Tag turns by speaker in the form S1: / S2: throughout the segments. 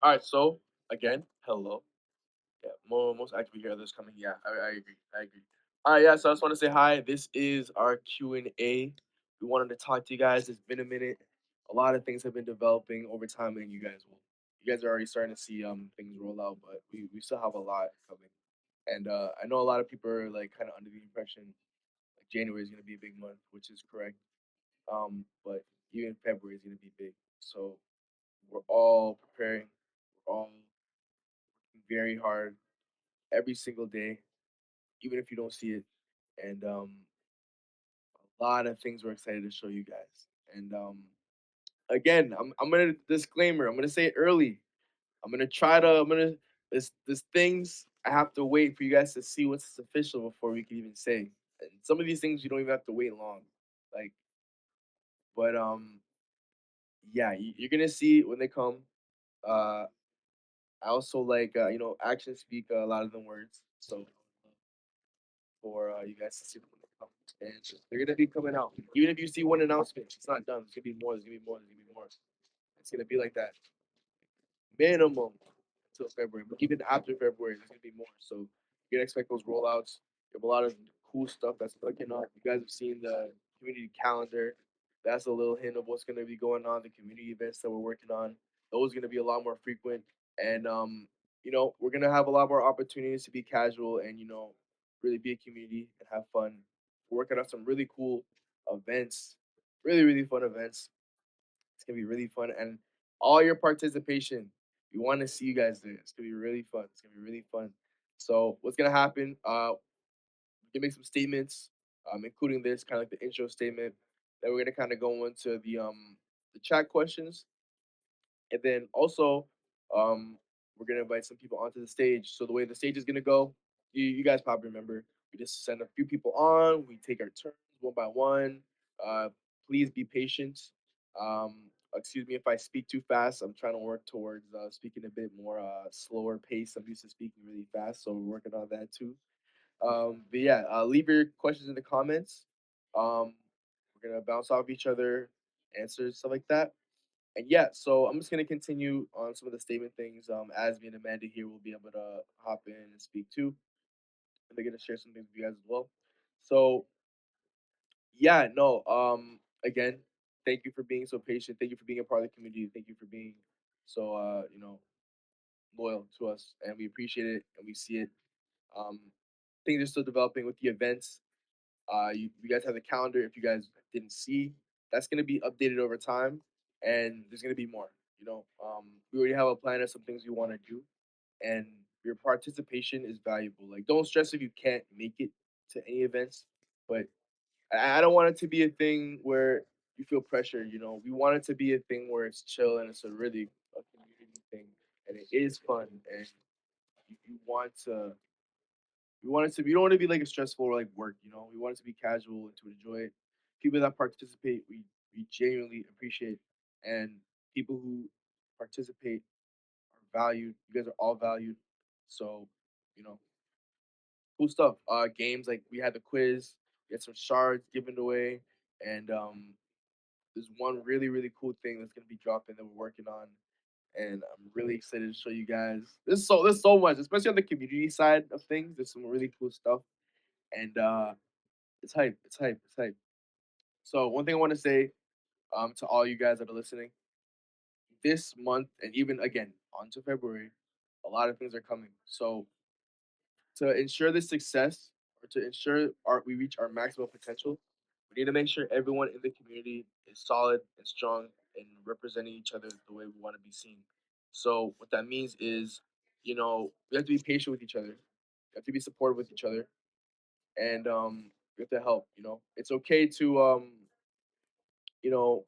S1: All right, so again, hello. Yeah, most actually hear others coming. Yeah, I agree. I agree. All right, yeah. So I just want to say hi. This is our Q&A. We wanted to talk to you guys. It's been a minute. A lot of things have been developing over time, and you guys are already starting to see things roll out, but we still have a lot coming. And I know a lot of people are like kind of under the impression like January is gonna be a big month, which is correct. But even February is gonna be big. So we're all preparing. We're all working very hard every single day, even if you don't see it. And a lot of things we're excited to show you guys. And again, I'm gonna disclaimer. I'm gonna say it early. I'm gonna there's things I have to wait for you guys to see what's official before we can even say. And some of these things you don't even have to wait long. Like, but yeah, you're gonna see when they come. Uh, I also like actions speak a lot of than words. So for you guys to see them when they come. And they're gonna be coming out. Even if you see one announcement, it's not done. There's gonna be more. There's gonna be more. There's gonna be more. It's gonna be like that minimum until February. But even after February, there's gonna be more. So you can expect those rollouts. You have a lot of cool stuff that's looking up. You guys have seen the community calendar. That's a little hint of what's gonna be going on. The community events that we're working on. Those are gonna be a lot more frequent. And we're gonna have a lot more opportunities to be casual and really be a community and have fun. We're working on some really cool events, really really fun events. It's gonna be really fun, and all your participation. We want to see you guys there. It's gonna be really fun. It's gonna be really fun. So what's gonna happen? We can make some statements, including this kind of like the intro statement. Then we're gonna kind of go into the chat questions, and then also, we're gonna invite some people onto the stage. So the way the stage is gonna go, you guys probably remember, we just send a few people on. We take our turns one by one. Uh, please be patient. Excuse me if I speak too fast. I'm trying to work towards speaking a bit more slower pace. I'm used to speaking really fast, so we're working on that too. But yeah, leave your questions in the comments. We're gonna bounce off each other, answers, stuff like that. And yeah, so I'm just gonna continue on some of the statement things. As me and Amanda here will be able to hop in and speak too, and they're gonna share some things with you guys as well. So yeah, no. Again, thank you for being so patient. Thank you for being a part of the community. Thank you for being so loyal to us, and we appreciate it and we see it. Um, things are still developing with the events. You guys have the calendar. If you guys didn't see, that's gonna be updated over time, and there's gonna be more. We already have a plan of some things we want to do, and your participation is valuable. Like, don't stress if you can't make it to any events, but I don't want it to be a thing where you feel pressure. We want it to be a thing where it's chill and it's a really a community thing, and it is fun, and you want to we want it to. We don't want to be like a stressful like work. We want it to be casual and to enjoy it. People that participate, we genuinely appreciate, and people who participate are valued. You guys are all valued. So, you know, cool stuff. Games like we had the quiz, we had some shards given away, and there's one really really cool thing that's gonna be dropping that we're working on, and I'm really excited to show you guys. There's so much, especially on the community side of things. There's some really cool stuff, and it's hype. It's hype. It's hype. So one thing I want to say to all you guys that are listening, this month and even again onto February, a lot of things are coming. So to ensure the success or to ensure we reach our maximum potential, we need to make sure everyone in the community is solid and strong and representing each other the way we want to be seen. So what that means is, we have to be patient with each other. We have to be supportive with each other, and we have to help. It's okay to you know,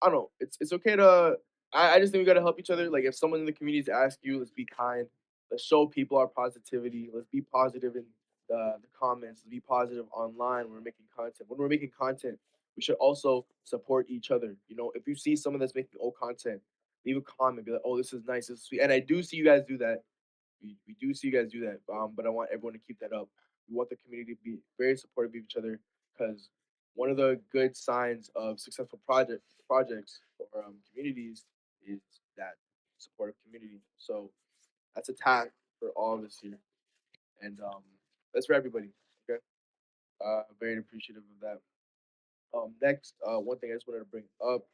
S1: I don't know. It's okay to. I just think we gotta help each other. Like if someone in the community asks you, let's be kind. Let's show people our positivity. Let's be positive in the comments. Let's be positive online when we're making content. When we're making content, we should also support each other. If you see someone that's making old content, leave a comment. Be like, oh, this is nice. This is sweet. And I do see you guys do that. We do see you guys do that. But I want everyone to keep that up. We want the community to be very supportive of each other because one of the good signs of successful projects or communities is that supportive community. So that's a task for all of us here, and that's for everybody. Okay, very appreciative of that. Next, one thing I just wanted to bring up,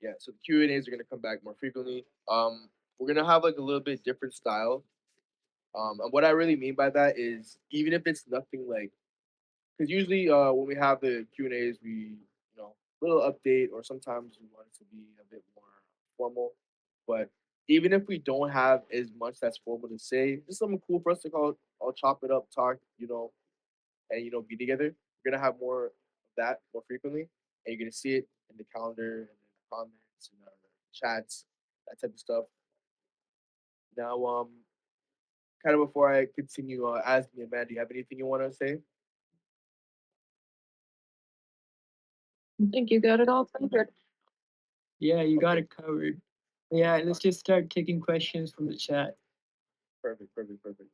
S1: yeah. So the Q&As are gonna come back more frequently. We're gonna have like a little bit different style. And what I really mean by that is even if it's nothing like, because usually when we have the Q&As, we little update, or sometimes we want it to be a bit more formal. But even if we don't have as much that's formal to say, just something cool for us to call. I'll chop it up, talk, and be together. We're gonna have more of that more frequently, and you're gonna see it in the calendar and in the comments and chats, that type of stuff. Now, kind of before I continue asking you, man, do you have anything you want to say?
S2: I think you got it all covered. Yeah, you got
S1: Okay,
S2: it covered. Yeah,
S1: all
S2: let's
S1: right,
S2: just start taking questions from the chat.
S1: perfect, perfect, perfect.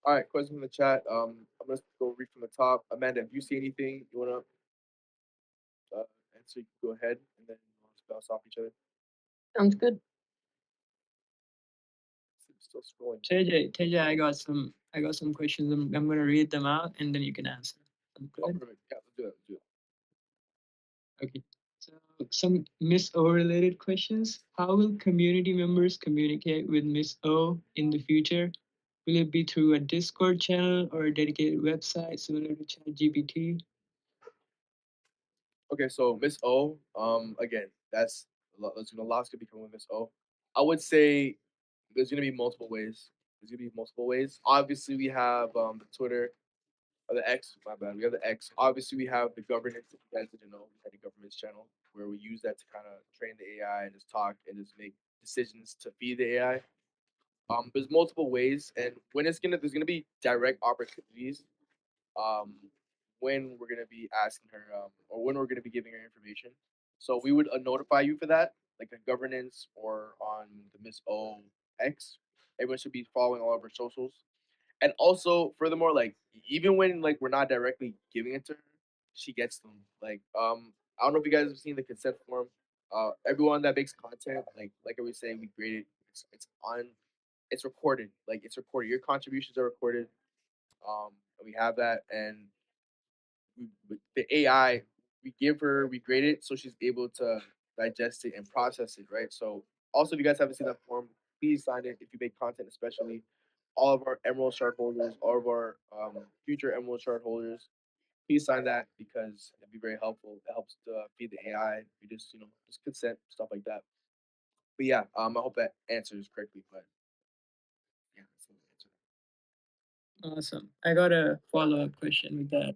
S1: All right, question from the chat. I'm gonna go read from the top. Amanda, if you see anything you wanna answer, you can go ahead, and then we'll bounce off each other.
S2: Sounds good.
S1: Still scrolling.
S2: TJ, I got some questions. I'm gonna read them out and then you can answer. Sound
S1: Oh,
S2: good?
S1: perfect. Yeah, let's do it. Let's do it.
S2: Okay. So some Miss O related questions. How will community members communicate with Miss O in the future? Will it be through a Discord channel or a dedicated website similar to ChatGPT?
S1: Okay, so Miss O, again, there's gonna lots gonna be coming with Miss O. I would say there's gonna be multiple ways. There's gonna be multiple ways. Obviously, we have the Twitter or the X. My bad. We have the X. Obviously, we have the governance. If you guys didn't know, we had a governance channel where we use that to kind of train the AI and just talk and just make decisions to feed the AI. There's multiple ways, and there's gonna be direct opportunities um, when we're gonna be asking her or when we're gonna be giving her information. So we would notify you for that, like the governance or on the Miss O X. Everyone should be following all of our socials. And also, furthermore, like even when like we're not directly giving it to her, she gets them. Like I don't know if you guys have seen the consent form. Everyone that makes content, like I was saying, we grade it. It's on. It's recorded. Like it's recorded. Your contributions are recorded. And we have that, and with the AI, we grade it so she's able to digest it and process it, right? So also, if you guys haven't seen that form, please sign it. If you make content, especially all of our Emerald Shard holders, all of our future Emerald Shard holders, please sign that because it'd be very helpful. It helps to feed the AI. We just just consent stuff like that. But yeah, I hope that answers correctly. But yeah, that's the answer.
S2: Awesome. I got a follow-up question with that.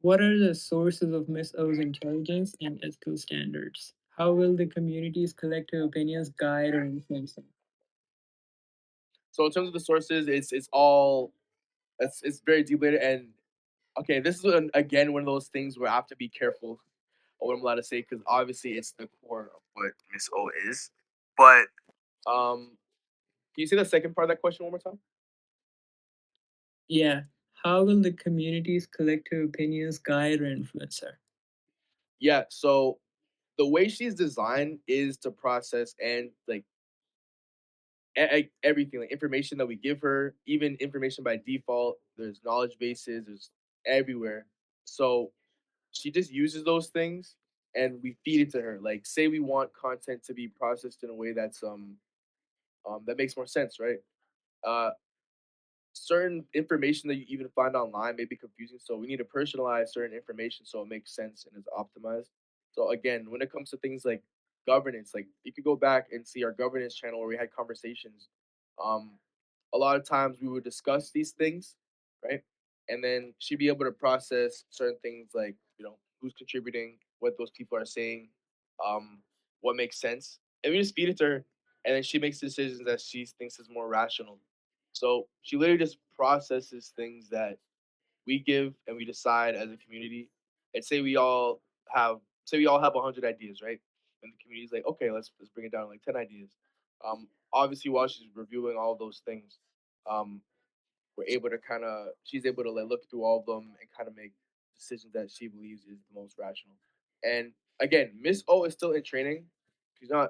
S2: What are the sources of Miss O's intelligence and ethical standards? How will the community's collective opinions guide or influence them?
S1: So in terms of the sources, it's very deep later. And okay, this is again one of those things where I have to be careful of what I'm allowed to say because obviously it's the core of what Miss O is. But can you say the second part of that question one more time?
S2: Yeah. How will the community's collective opinions guide or influence her?
S1: Yeah. So the way she's designed is to process and like everything, like information that we give her, even information by default. There's knowledge bases. There's everywhere. So she just uses those things and we feed it to her. Like say we want content to be processed in a way that makes more sense, right? Uh Certain information that you even find online may be confusing, so we need to personalize certain information so it makes sense and is optimized. So again, when it comes to things like governance, like you could go back and see our governance channel where we had conversations. Um, a lot of times we would discuss these things, right? And then she'd be able to process certain things like, who's contributing, what those people are saying, what makes sense. And we just feed it to her. And then she makes decisions that she thinks is more rational. So she literally just processes things that we give and we decide as a community. And say we all have 100 ideas, right? And the community's like, okay, let's bring it down to like 10 ideas. Obviously, while she's reviewing all of those things, um, she's able to like look through all of them and kind of make decisions that she believes is the most rational. And again, Miss O is still in training. She's not.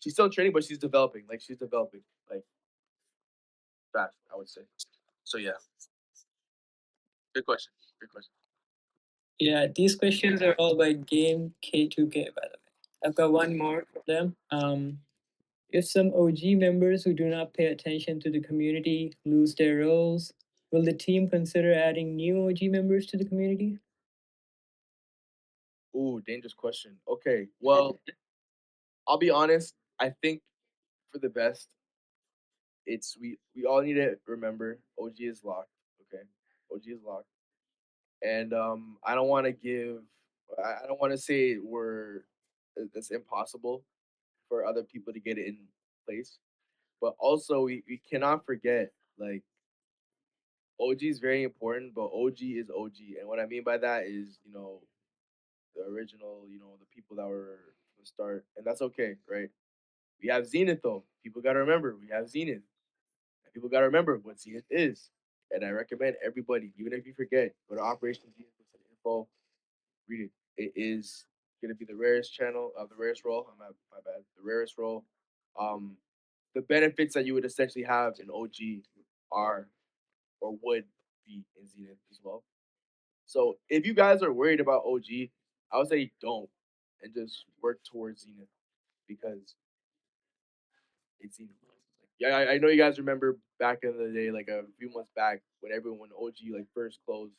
S1: She's still in training, but she's developing. Like she's developing like fast, I would say. So yeah, good question. Good question.
S2: Yeah, these questions are all by Game K2K, by the way. I've got one more for them. If some OG members who do not pay attention to the community lose their roles, will the team consider adding new OG members to the community?
S1: Ooh, dangerous question. Okay, well, I'll be honest. I think for the best, it's we all need to remember OG is locked. Okay, OG is locked, and I don't want to give. I don't want to say it's impossible for other people to get it in place, but also we cannot forget like OG is very important, but OG is OG, and what I mean by that is the original, the people that were from the start, and that's okay, right? We have Zenith though. People gotta remember we have Zenith. And people gotta remember what Zenith is. And I recommend everybody, even if you forget, go to Operation Zenith info, read it. It is gonna be the rarest channel of the rarest role. My bad. The rarest role. Um the benefits that you would essentially have in OG are or would be in Zenith as well. So if you guys are worried about OG, I would say don't and just work towards Zenith because it's Zenith. Like, yeah, I know you guys remember back in the day, like a few months back, when OG like first closed,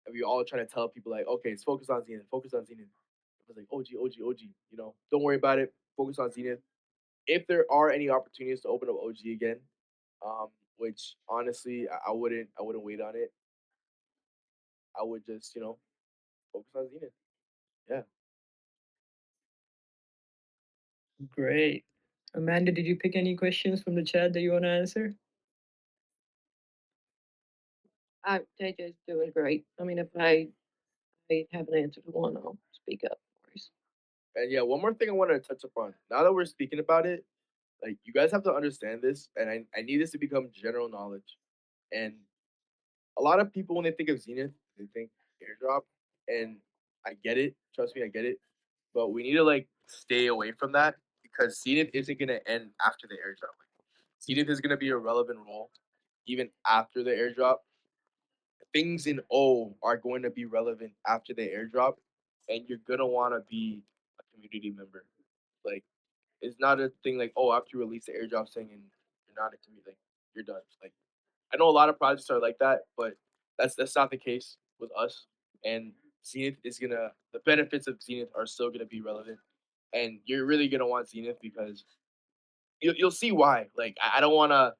S1: and we all trying to tell people like, okay, it's focus on Zenith, focus on Zenith. It was like OG, OG, OG. Don't worry about it. Focus on Zenith. If there are any opportunities to open up OG again, um, which honestly I wouldn't wait on it. I would just focus on Zenith. Yeah.
S2: Great. Amanda, did you pick any questions from the chat that you want to answer?
S3: JJ's doing great. I mean, if I have an answer to one, I'll speak up. No worries.
S1: And yeah, one more thing I wanted to touch upon. Now that we're speaking about it, like you guys have to understand this, and I need this to become general knowledge. And a lot of people when they think of Zenith, they think airdrop, and I get it. Trust me, I get it. But we need to like stay away from that because Zenith isn't gonna end after the airdrop. Zenith is gonna be a relevant role even after the airdrop. Things in O are going to be relevant after the airdrop, and you're gonna want to be a community member. Like it's not a thing like, oh, after you release the airdrop thing and you're not a community, like you're done. Like I know a lot of projects are like that, but that's not the case with us. And Zenith is gonna the benefits of Zenith are still gonna be relevant, and you're really gonna want Zenith because you'll see why. Like I don't want to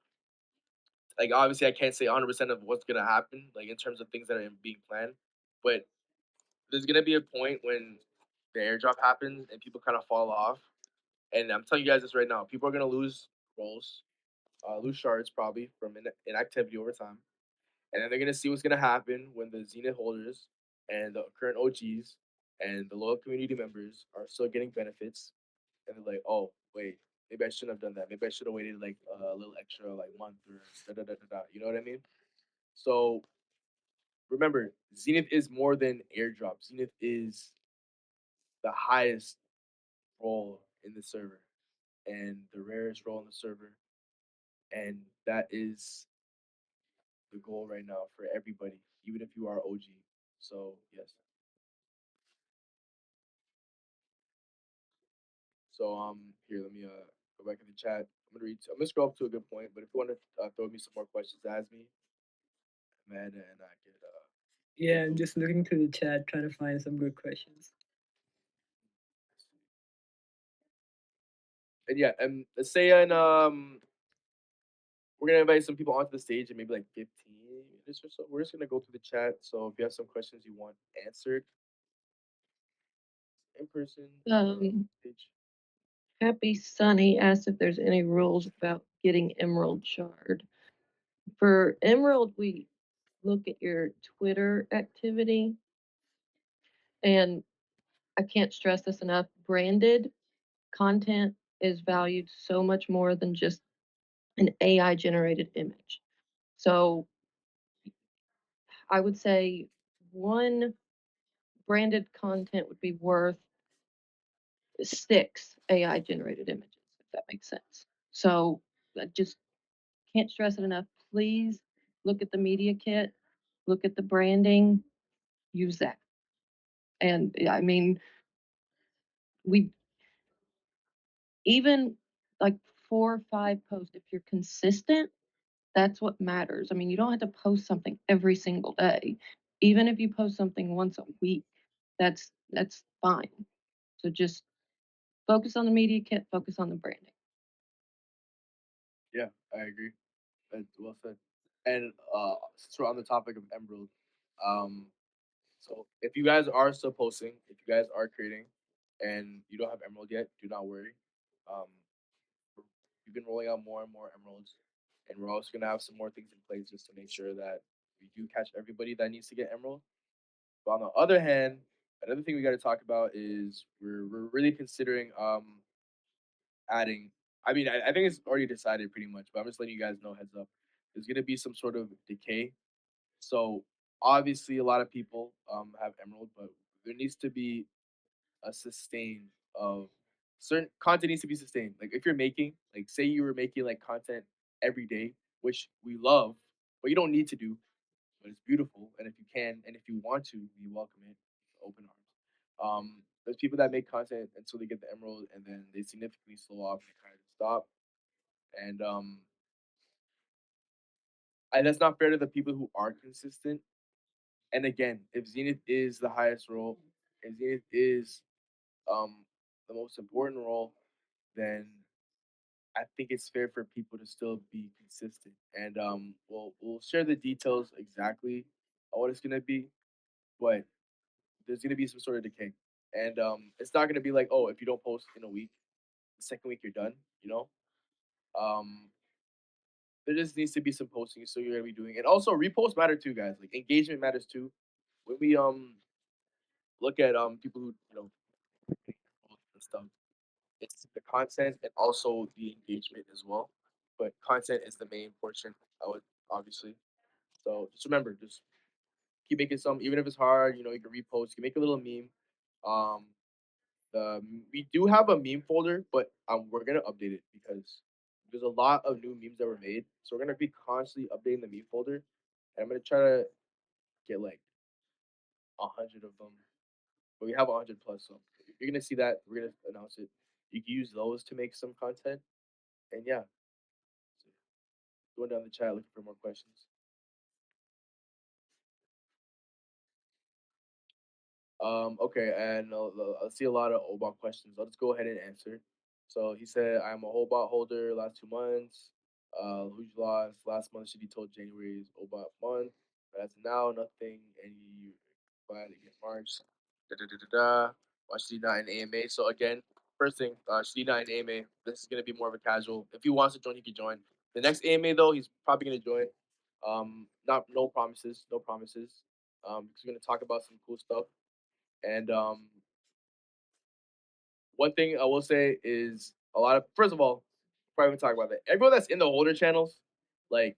S1: like obviously I can't say 100% of what's gonna happen like in terms of things that are being planned, but there's gonna be a point when the airdrop happens and people kind of fall off. And I'm telling you guys this right now: people are gonna lose roles, lose shards probably from inactivity over time, and then they're gonna see what's gonna happen when the Zenith holders and the current OGs and the loyal community members are still getting benefits, and they're like, oh wait, maybe I shouldn't have done that. Maybe I should have waited like a little extra like month or da da da da da. You know what I mean? So remember, Zenith is more than airdrop. Zenith is the highest role in the server and the rarest role in the server, and that is the goal right now for everybody, even if you are OG. So yes. So here, let me go back in the chat. I'm gonna scroll up to a good point, but if you want to throw me some more questions, ask me, Amanda, and I could
S2: Yeah,
S1: go
S2: I'm
S1: through.
S2: just looking through the chat trying to find some good questions.
S1: And yeah, and let's say and we're gonna invite some people onto the stage in maybe like 15 minutes or so. We're just gonna go through the chat. So if you have some questions you want answered in person, stage.
S3: Happy Sunny asked if there's any rules about getting Emerald Shard. For Emerald, we look at your Twitter activity, and I can't stress this enough. Branded content is valued so much more than just an AI generated image. So I would say one branded content would be worth 6 AI generated images. if that makes sense. So I just can't stress it enough. Please look at the media kit, look at the branding, use that. And I mean, we even like 4 or 5 posts, if you're consistent, that's what matters. I mean, you don't have to post something every single day. Even if you post something once a week, that's fine. So just focus on the media kit, focus on the branding.
S1: Yeah, I agree. That's well said. And since we're on the topic of Emerald, um, so if you guys are still posting, if you guys are creating, and you don't have Emerald yet, do not worry. Um, we've been rolling out more and more Emeralds, and we're also gonna have some more things in place just to make sure that we do catch everybody that needs to get Emerald. But on the other hand, another thing we got to talk about is we're really considering adding. I mean, I think it's already decided pretty much, but I'm just letting you guys know heads up. There's gonna be some sort of decay. So obviously, a lot of people have Emerald, but there needs to be a sustain of certain content needs to be sustained. Like if you're making, like say you were making like content every day, which we love, but you don't need to do, but it's beautiful. And if you can, and if you want to, we welcome it, with open arms. There's people that make content until they get the emerald, and then they significantly slow off and kind of stop. And and that's not fair to the people who are consistent. And again, if Zenith is the highest role, and Zenith is um the most important role, then I think it's fair for people to still be consistent. And we'll share the details exactly of what it's gonna be, but there's gonna be some sort of decay. And it's not gonna be like, oh, if you don't post in a week, the second week you're done, you know? Um there just needs to be some posting so you're gonna be doing, and also reposts matter too, guys. Like engagement matters too. When we look at people who, and stuff, it's the content and also the engagement as well. But content is the main portion, I would obviously. So just remember, just keep making some, even if it's hard. You can repost. You can make a little meme. Um, we do have a meme folder, but we're gonna update it because there's a lot of new memes that were made. So we're gonna be constantly updating the meme folder, and I'm gonna try to get like 100 of them. But we have 100 plus, so you're gonna see that. We're gonna announce it. You can use those to make some content, and yeah, so going down the chat looking for more questions. Okay, and I see a lot of OBOT questions. I'll just go ahead and answer. So he said, I'm a OBOT holder last 2 months. Who's lost? Last month should be told January is OBOT month. But as of now, nothing. Any glad again March. Da da da da da. Why should he not in AMA? So again, first thing, should he not in AMA? This is gonna be more of a casual. If he wants to join, he can join. The next AMA though, he's probably gonna join. Not no promises, no promises. Because we're gonna talk about some cool stuff. And one thing I will say is a lot of, first of all, before I even talk about that, everyone that's in the holder channels, like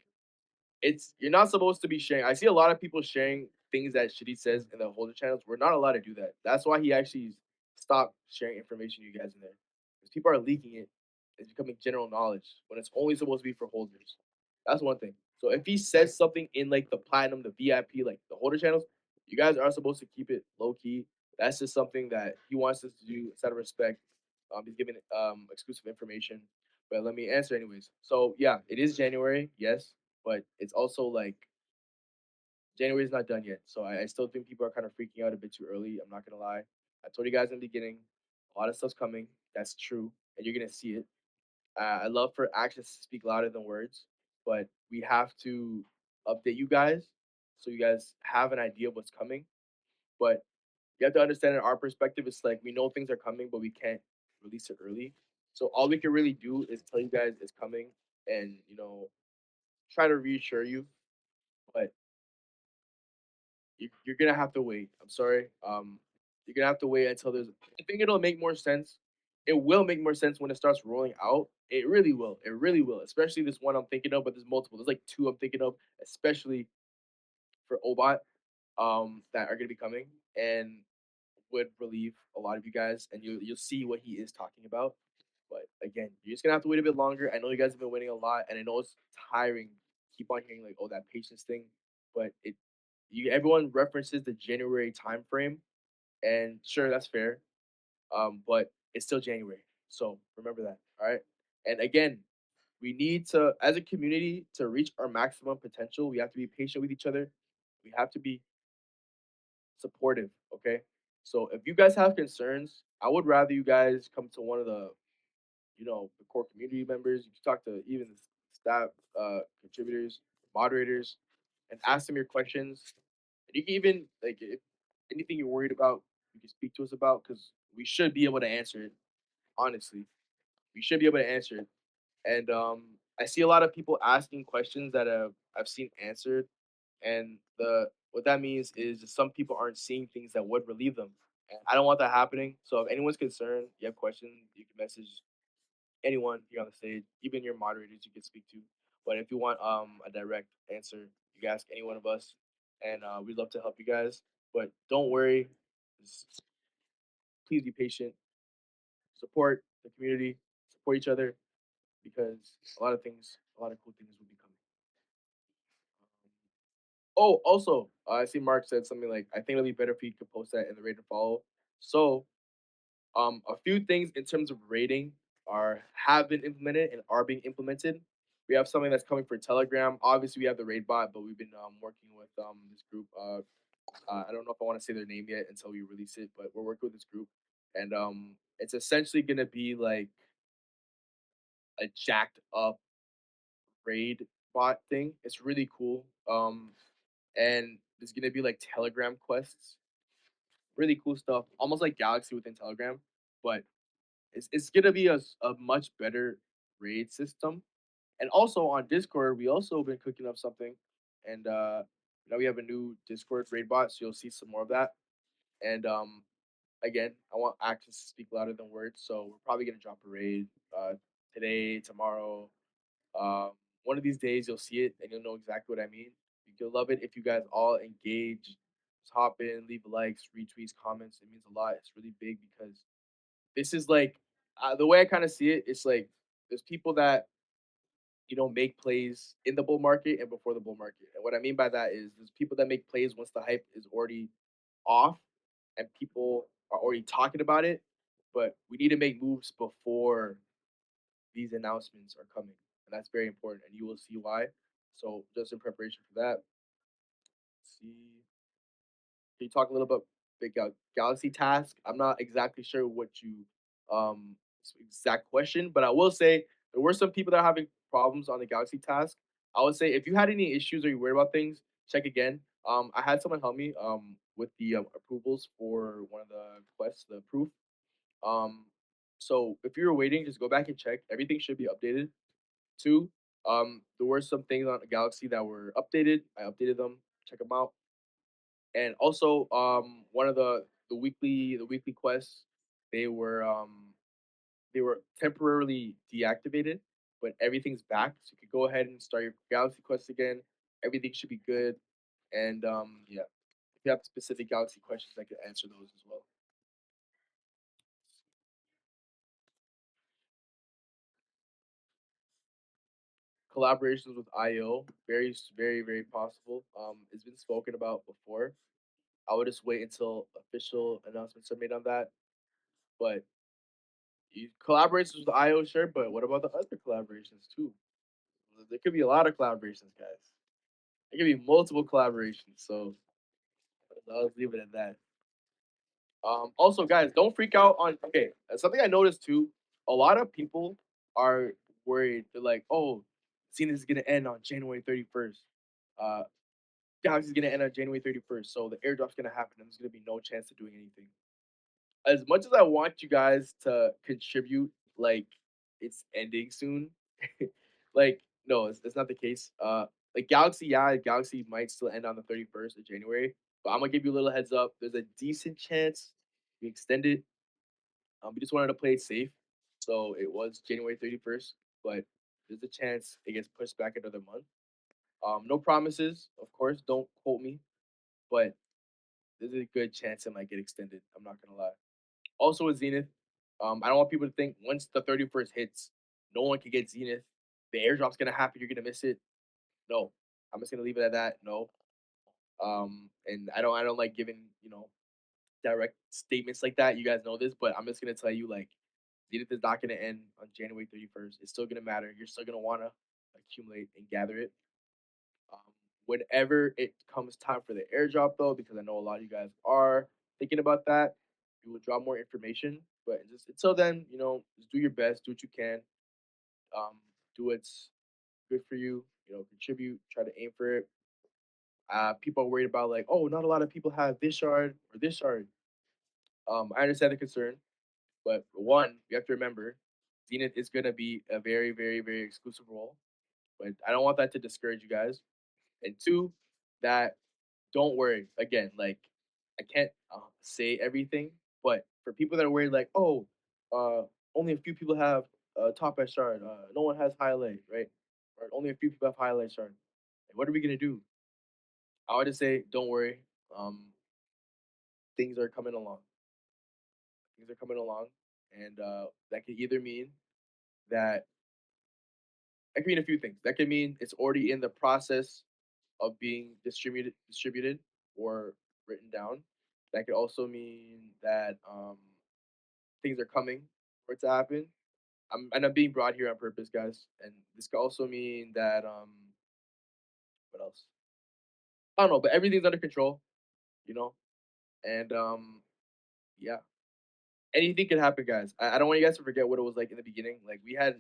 S1: you're not supposed to be sharing. I see a lot of people sharing things that Shitty says in the holder channels. We're not allowed to do that. That's why he actually stopped sharing information to you guys in there. Because people are leaking it. It's becoming general knowledge when it's only supposed to be for holders. That's one thing. So if he says something in like the platinum, the VIP, like the holder channels, you guys are supposed to keep it low key. That's just something that he wants us to do out of respect. He's giving exclusive information. But let me answer anyways. So yeah, it is January, yes, but it's also like January is not done yet. So I still think people are kind of freaking out a bit too early. I'm not gonna lie. I told you guys in the beginning, a lot of stuff's coming. That's true, and you're gonna see it. I love for actions to speak louder than words, but we have to update you guys so you guys have an idea of what's coming. But you have to understand in our perspective, it's like we know things are coming, but we can't release it early. So all we can really do is tell you guys it's coming and try to reassure you. But you're gonna have to wait. I'm sorry. You're gonna have to wait until there's. I think it'll make more sense. It will make more sense when it starts rolling out. It really will. It really will. Especially this one I'm thinking of, but there's multiple. There's like two I'm thinking of, especially for Obot, that are gonna be coming and would relieve a lot of you guys, and you'll see what he is talking about. But again, you're just gonna have to wait a bit longer. I know you guys have been waiting a lot, and I know it's tiring. Keep on hearing like, oh, that patience thing, but everyone references the January time frame, and sure, that's fair. But it's still January, so remember that. All right, and again, we need to, as a community, to reach our maximum potential. We have to be patient with each other. We have to be supportive. Okay, so if you guys have concerns, I would rather you guys come to one of the core community members. You can talk to even the staff, contributors, moderators, and ask them your questions. And you can even like if anything you're worried about, you can speak to us about because we should be able to answer it. Honestly, we should be able to answer it. And I see a lot of people asking questions that I've seen answered, and the what that means is that some people aren't seeing things that would relieve them. And I don't want that happening. So if anyone's concerned, you have questions, you can message anyone here on the stage, even your moderators you can speak to. But if you want a direct answer, you can ask any one of us, and we'd love to help you guys. But don't worry, just please be patient, support the community, support each other, because a lot of cool things will be coming. Oh, also, I see Mark said something like, "I think it'll be better if you could post that in the rate and follow." So, a few things in terms of rating have been implemented and are being implemented. We have something that's coming for Telegram. Obviously, we have the raid bot, but we've been working with this group. I don't know if I want to say their name yet until we release it, but we're working with this group, and it's essentially gonna be like a jacked up raid bot thing. It's really cool. And there's gonna be like Telegram quests, really cool stuff, almost like Galaxy within Telegram, but it's gonna be a much better raid system. And also on Discord, we also been cooking up something, and we have a new Discord raid bot, so you'll see some more of that. And again, I want actions to speak louder than words, so we're probably gonna drop a raid today, tomorrow, um, one of these days you'll see it and you'll know exactly what I mean. You'll love it if you guys all engage, just hop in, leave likes, retweets, comments. It means a lot. It's really big because this is like the way I kind of see it. It's like there's people that make plays in the bull market and before the bull market. And what I mean by that is there's people that make plays once the hype is already off and people are already talking about it. But we need to make moves before these announcements are coming, and that's very important, and you will see why. So, just in preparation for that, see, can you talk a little bit big Galaxy task? I'm not exactly sure what you exact question, but I will say there were some people that are having problems on the Galaxy task. I would say if you had any issues or you worried about things, check again. I had someone help me with the approvals for one of the quests, the proof. Um, so if you were waiting, just go back and check. Everything should be updated. Two, there were some things on the Galaxy that were updated. I updated them. Check them out. And also, one of the weekly quests, they were um they were temporarily deactivated, but everything's back. So you could go ahead and start your Galaxy quest again. Everything should be good. And yeah, if you have specific Galaxy questions, I could answer those as well. Collaborations with IO, very possible. It's been spoken about before. I would just wait until official announcements are made on that. But you collaborations with IO, sure, but what about the other collaborations too? There could be a lot of collaborations, guys. There could be multiple collaborations. So I'll just leave it at that. Also, guys, don't freak out on. Okay, something I noticed too. A lot of people are worried. They're like, "Oh, seeing this is gonna end on January 31st. Uh, Galaxy is gonna end on January 31st. So the airdrop's gonna happen, and there's gonna be no chance of doing anything." As much as I want you guys to contribute, like it's ending soon, like no, it's not the case. Like Galaxy, yeah, Galaxy might still end on the 31st of January, but I'm gonna give you a little heads up. There's a decent chance we extend it. We just wanted to play it safe, so it was January 31st, but there's a chance it gets pushed back another month. No promises, of course. Don't quote me, but there's a good chance it might get extended. I'm not gonna lie. Also with Zenith, I don't want people to think once the 31st hits, no one can get Zenith. The airdrop's gonna happen. You're gonna miss it. No, I'm just gonna leave it at that. No, and I don't like giving direct statements like that. You guys know this, but I'm just gonna tell you like Zenith is not gonna end on January 31st. It's still gonna matter. You're still gonna wanna accumulate and gather it. Um, Whenever it comes time for the airdrop, though, because I know a lot of you guys are thinking about that, we will drop more information. But just until then, just do your best, do what you can, um, do what's good for you. Contribute, try to aim for it. People are worried about like, oh, not a lot of people have this shard or this shard. I understand the concern, but for one, you have to remember, Zenith is gonna be a very, very, very exclusive role. But I don't want that to discourage you guys. And two, that don't worry. Again, like I can't say everything, but for people that are worried, like, oh, only a few people have top S shard. No one has highlight, right? Or only a few people have highlight shard. Like, what are we gonna do? I would just say, don't worry. Um, things are coming along. Things are coming along, and that could either mean that could mean a few things. That could mean it's already in the process of being distributed or written down. That could also mean that things are coming for it to happen. I'm being broad here on purpose, guys. And this could also mean that what else? I don't know, but everything's under control, you know. And yeah, anything could happen, guys. I don't want you guys to forget what it was like in the beginning. Like we had,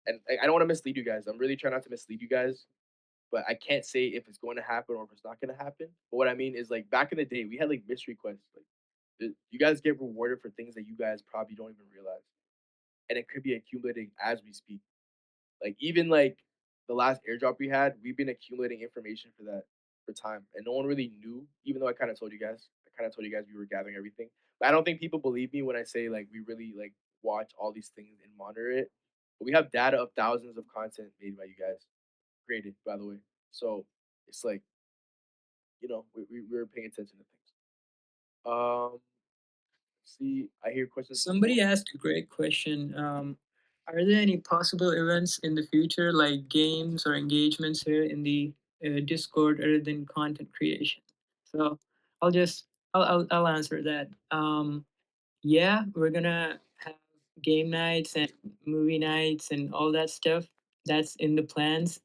S1: and I don't want to mislead you guys. I'm really trying not to mislead you guys, but I can't say if it's going to happen or if it's not going to happen. But what I mean is, like back in the day, we had like mystery quests. Like you guys get rewarded for things that you guys probably don't even realize, and it could be accumulating as we speak. Like even like the last airdrop we had, we've been accumulating information for that for time, and no one really knew. Even though I kind of told you guys, we were gathering everything. But I don't think people believe me when I say like we really like watch all these things and monitor it. But we have data of thousands of content made by you guys, created by the way. So it's like we were paying attention to things. See, I hear questions
S2: Somebody asked a great question. Are there any possible events in the future, like games or engagements here in the Discord, other than content creation? So I'll just I'll answer that. Yeah, we're gonna have game nights and movie nights and all that stuff. That's in the plans.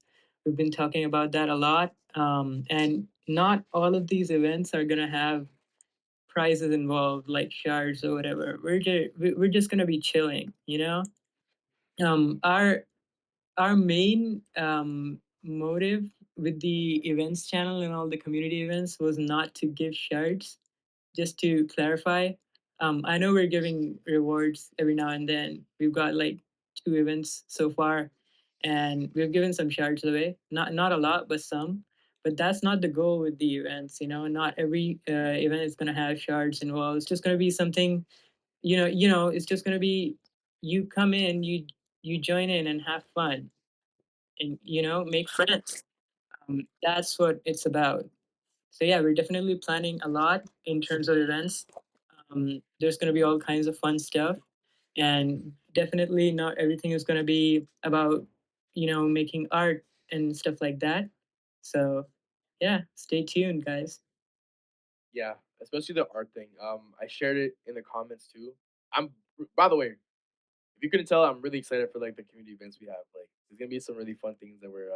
S2: We've been talking about that a lot. And not all of these events are gonna have prizes involved, like shards or whatever. We're just gonna be chilling, you know. Our main motive with the events channel and all the community events was not to give shards. Just to clarify, I know we're giving rewards every now and then. We've got like 2 events so far, and we've given some shards away. Not a lot, but some. But that's not the goal with the events. Not every event is gonna have shards involved. It's just gonna be something. It's just gonna be you come in, you join in and have fun, and make friends. That's what it's about. So yeah, we're definitely planning a lot in terms of events. There's going to be all kinds of fun stuff, and definitely not everything is going to be about making art and stuff like that. So yeah, stay tuned, guys.
S1: yeah, especially the art thing. I shared it in the comments too. I'm by the way, if you couldn't tell, I'm really excited for like the community events we have. Like, there's gonna be some really fun things that we're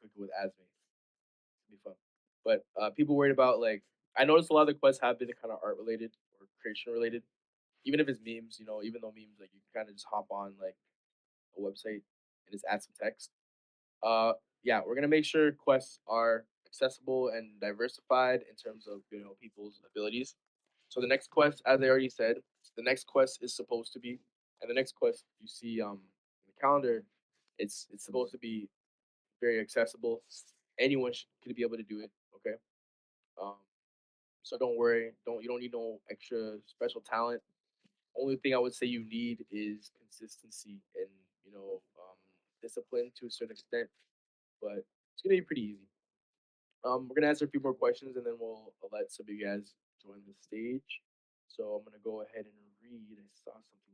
S1: cooking with Asme. It's gonna be fun. But people worried about like I noticed a lot of the quests have been kind of art related or creation related. Even if it's memes, even though memes like you can kind of just hop on like a website and just add some text. Uh, yeah, we're gonna make sure quests are accessible and diversified in terms of people's abilities. So the next quest, as I already said, the next quest is supposed to be, and the next quest you see in the calendar, it's supposed to be very accessible. Anyone could be able to do it. Okay. Um, so don't worry. You don't need no extra special talent. Only thing I would say you need is consistency and discipline to a certain extent. But it's gonna be pretty easy. We're gonna answer a few more questions and then we'll let some of you guys join the stage. So I'm gonna go ahead and read. I saw something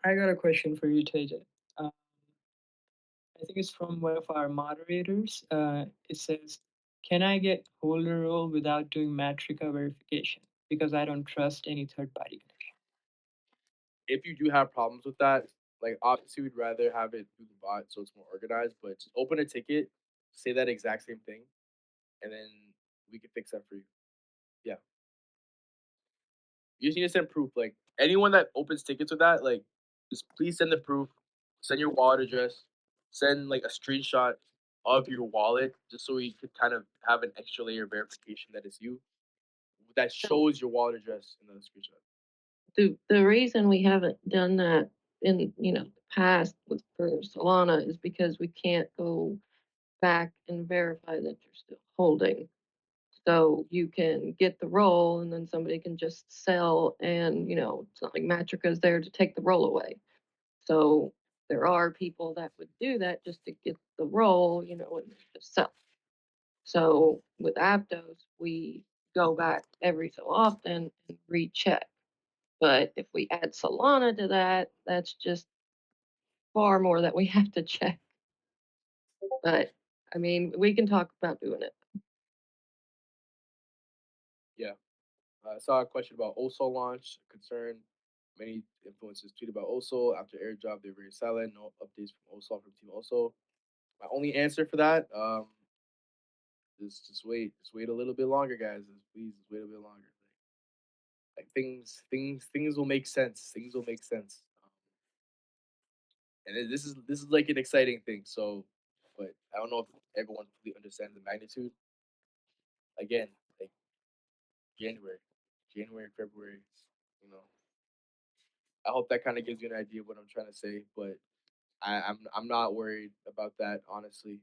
S1: here.
S2: I got a question for you, TJ. I think it's from one of our moderators. It says, "Can I get holder role without doing Matrica verification because I don't trust any third party connection?"
S1: If you do have problems with that, like obviously we'd rather have it through the bot so it's more organized, but just open a ticket, say that exact same thing, and then we can fix that for you. Yeah. You just need to send proof. Like anyone that opens tickets with that, like just please send the proof, send your wallet address, send like a screenshot of your wallet just so we could kind of have an extra layer of verification that it's you that shows your wallet address in the screenshot.
S3: The reason we haven't done that in the past with for Solana is because we can't go back and verify that you're still holding. So you can get the roll and then somebody can just sell and it's not like Matrica is there to take the roll away. So there are people that would do that just to get the roll, and just sell. So with Aptos, we go back every so often and recheck. But if we add Solana to that, that's just far more that we have to check. But I mean, we can talk about doing it.
S1: Yeah. I saw a question about OSO launch concern. Many influencers tweet about OSO after airdrop. They're very silent. No updates from OSO from Team OSO. My only answer for that, just wait a little bit longer, guys. Just wait a bit longer. Like things will make sense. Things will make sense. And this is like an exciting thing. So, but I don't know if everyone fully understands the magnitude. Again, like January, January, February. You know, I hope that kind of gives you an idea of what I'm trying to say. But I'm not worried about that. Honestly,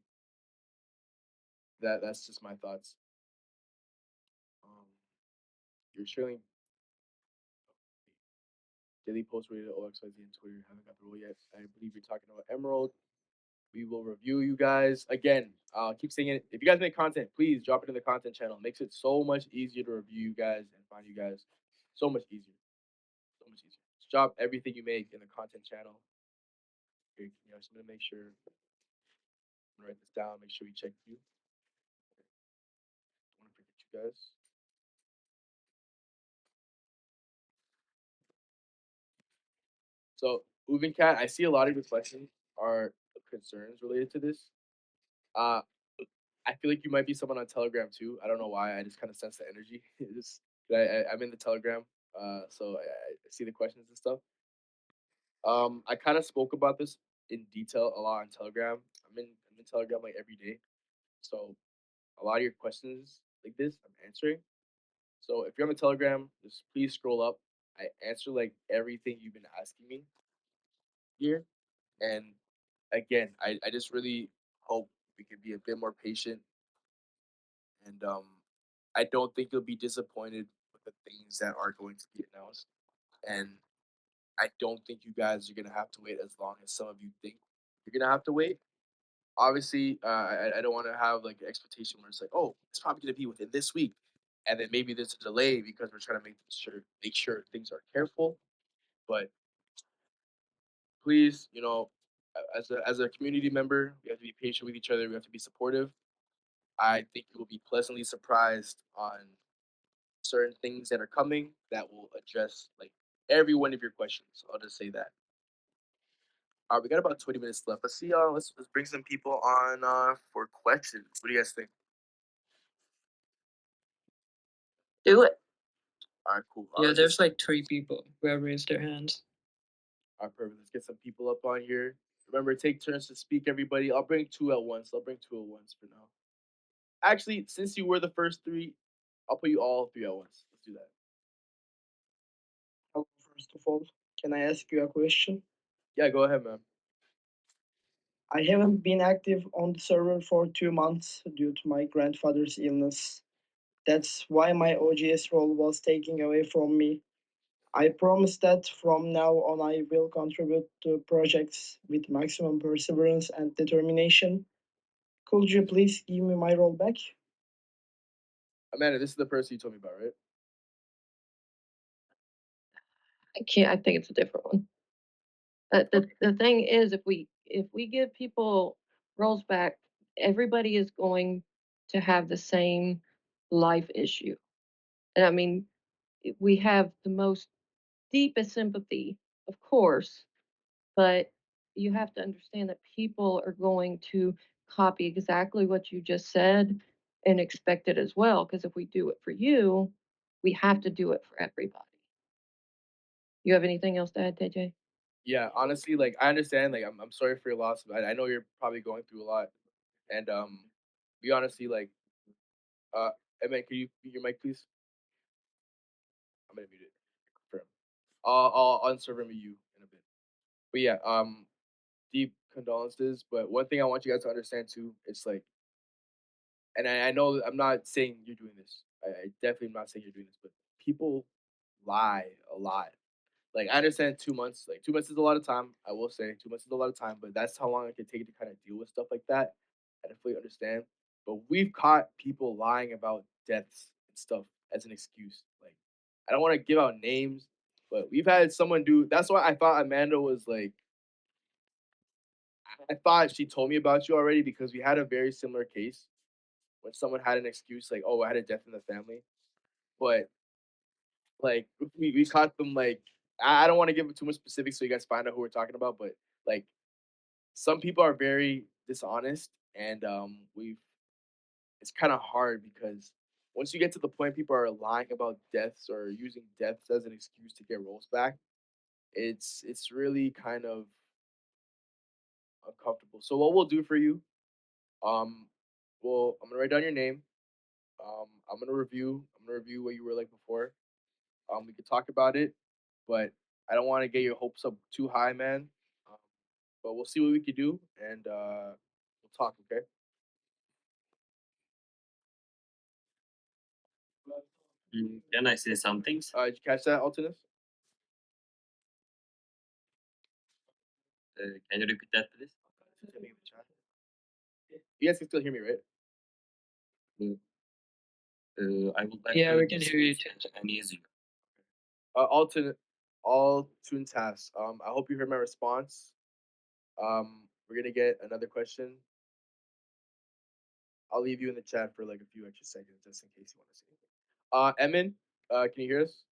S1: that's just my thoughts. Um, you're showing daily post rated OXYZ and Twitter. Haven't got the role yet. I believe you're talking about Emerald. We will review you guys again. I'll keep saying it. If you guys make content, please drop it in the content channel. It makes it so much easier to review you guys and find you guys. So much easier. So much easier. Just drop everything you make in the content channel. Just gonna make sure. I'm gonna write this down. Make sure we check you. I don't want to forget you guys. So, moving cat, I see a lot of your questions are concerns related to this. Uh, I feel like you might be someone on Telegram too. I don't know why. I just kind of sense the energy. I'm in the Telegram, so I see the questions and stuff. I kind of spoke about this in detail a lot on Telegram. I'm in Telegram like every day, so a lot of your questions like this I'm answering. So if you're on the Telegram, just please scroll up. I answer like everything you've been asking me here, and again, I just really hope we can be a bit more patient and I don't think you'll be disappointed with the things that are going to be announced. And I don't think you guys are gonna have to wait as long as some of you think you're gonna have to wait. Obviously, I don't want to have like an expectation where it's like, oh, it's probably gonna be within this week, and then maybe there's a delay because we're trying to make sure things are careful. But please, as a community member, we have to be patient with each other. We have to be supportive. I think you will be pleasantly surprised on certain things that are coming that will address like every one of your questions. I'll just say that. All right, we got about 20 minutes left. Let's see. Let's bring some people on for questions. What do you guys think?
S3: Do it.
S1: All right, cool.
S2: Yeah, there's like 3 people who have raised their hands.
S1: All right, perfect. Let's get some people up on here. Remember, take turns to speak, everybody. I'll bring two at once. I'll bring two at once for now. Actually, since you were the first three, I'll put you all three at once. Let's do that.
S4: Hello, first of all, can I ask you a question?
S1: Yeah, go ahead, man.
S4: I haven't been active on the server for 2 months due to my grandfather's illness. That's why my OGS role was taken away from me. I promise that from now on I will contribute to projects with maximum perseverance and determination. Could you please give me my role back?
S1: Amanda, this is the person you told me about, right?
S3: I can't. I think it's a different one. The thing is, if we give people roles back, everybody is going to have the same life issue. And I mean, we have the most deepest sympathy, of course, but you have to understand that people are going to copy exactly what you just said and expect it as well. Because if we do it for you, we have to do it for everybody. You have anything else to add, TJ?
S1: Yeah, honestly, like I understand. Like I'm sorry for your loss. I know you're probably going through a lot, and we honestly like uh, Evan, can you mute your mic, please? I'm gonna mute it. Confirm. I'll unserver me you in a bit. But yeah, deep condolences. But one thing I want you guys to understand too, it's like, and I know I'm not saying you're doing this. I definitely am not saying you're doing this, but people lie a lot. Like I understand 2 months. Like 2 months is a lot of time. I will say 2 months is a lot of time, but that's how long it can take to kind of deal with stuff like that. I definitely understand. But we've caught people lying about deaths and stuff as an excuse. Like I don't want to give out names, but we've had someone do. That's why I thought Amanda was like. I thought she told me about you already because we had a very similar case when someone had an excuse like, "Oh, I had a death in the family," but like we caught them like I don't want to give too much specifics so you guys find out who we're talking about, but like some people are very dishonest and we've it's kind of hard because once you get to the point people are lying about deaths or using deaths as an excuse to get roles back, it's really kind of uncomfortable. So what we'll do for you, um, well, I'm gonna write down your name. I'm gonna review what you were like before. We could talk about it, but I don't want to get your hopes up too high, man. Um, but we'll see what we could do, and we'll talk. Okay?
S5: Can I say some things?
S1: Did you catch that, Altinus?
S5: Can you repeat that, please?
S1: You guys can still hear me, right?
S5: I would like
S2: Yeah,
S5: to
S2: we can hear you
S5: discuss
S2: too.
S5: an issue.
S1: Alternate, all tune tasks. I hope you heard my response. We're gonna get another question. I'll leave you in the chat for like a few extra seconds just in case you want to say anything. Emin, can you hear us?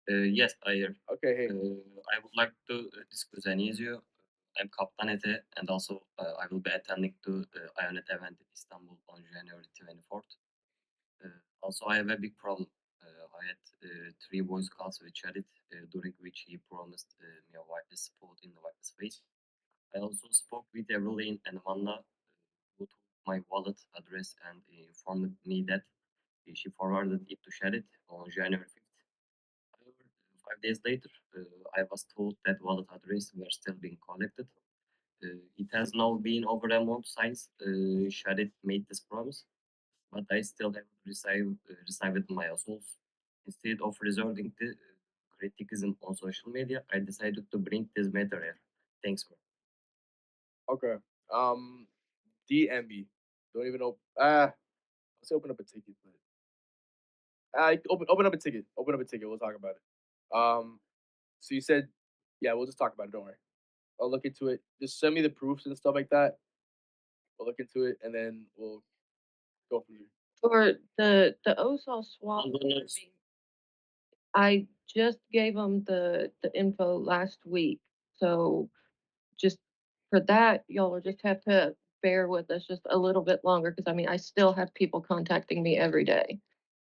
S5: Yes, I hear.
S1: Okay, hey.
S5: I would like to discuss an issue. I'm Kaptan Ete, and also I will be attending to the Ionet event in Istanbul on January 24th. Also, I have a big problem. I had 3 voice calls with Charit, during which he promised me a whitelist spot in the whitelist space. I also spoke with Evelyn and Amanda, who took my wallet address and informed me that she forwarded it to Charit on January 5th. However, 5 days later, I was told that wallet address were still being collected. It has now been over a month since Charit made this promise, but I still haven't received my assaults. Instead of resorting to criticism on social media, I decided to bring this matter here. Thanks, man.
S1: Okay. DM me. Don't even open. Let's open up a ticket, but open up a ticket. Open up a ticket. We'll talk about it. So you said, yeah, we'll just talk about it. Don't worry. I'll look into it. Just send me the proofs and stuff like that. We'll look into it and then we'll go from there.
S3: For the OSOL swap,
S5: I'm gonna
S3: I just gave them the info last week. So just for that, y'all will just have to bear with us just a little bit longer because I mean I still have people contacting me every day